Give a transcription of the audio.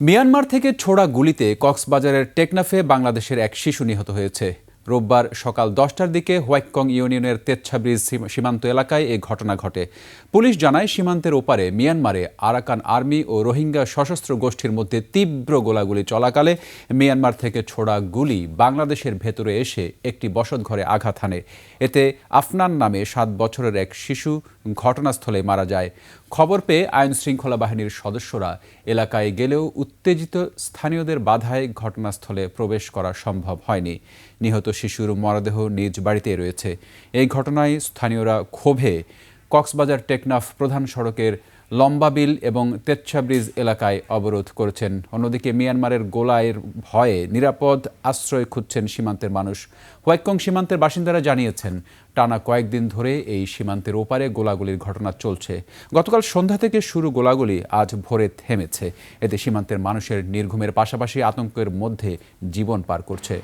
Myanmar থেকে ছোড়া গুলিতে কক্সবাজারের টেকনাফে বাংলাদেশের এক শিশু নিহত হয়েছে। রোববার সকাল 10টার দিকে হোয়াইটকং ইউনিয়নের তেচ্ছা ব্রিজ সীমান্ত এলাকায় এই ঘটনা ঘটে। পুলিশ জানায়, সীমান্তের ওপারে মিয়ানমারে আরাকান আর্মি ও রোহিঙ্গা সশস্ত্র গোষ্ঠীর মধ্যে তীব্র গোলাগুলি চলাকালে মিয়ানমার থেকে ছোড়া গুলি বাংলাদেশের ভেতরে এসে একটি বসতঘরে আঘাত হানে। এতে আফনান নামে 7 বছরের এক শিশু ঘটনাস্থলে মারা যায়। খবর পেয়ে আইন শৃঙ্খলা বাহিনীর সদস্যরা এলাকায় গেলেও উত্তেজিত স্থানীয়দের বাধায় ঘটনাস্থলে প্রবেশ করা সম্ভব হয়নি। নিহত শিশুর মরদেহ নিজ বাড়িতেই রয়েছে। এই ঘটনায় স্থানীয়রা ক্ষোভে কক্সবাজার টেকনাফ প্রধান সড়কের লম্বাবিল এবং তেচ্ছা ব্রিজ এলাকায় অবরোধ করেছেন। অন্যদিকে মিয়ানমারের গোলার ভয়ে নিরাপদ আশ্রয় খুঁজছেন সীমান্তের মানুষ। হোয়াইটকং সীমান্তের বাসিন্দারা জানিয়েছেন, টানা কয়েকদিন ধরে এই সীমান্তের ওপারে গোলাগুলির ঘটনা চলছে। গতকাল সন্ধ্যা থেকে শুরু গোলাগুলি আজ ভোরে থেমেছে। এতে সীমান্তের মানুষের নির্ঘুমের পাশাপাশি আতঙ্কের মধ্যে জীবন পার করছে।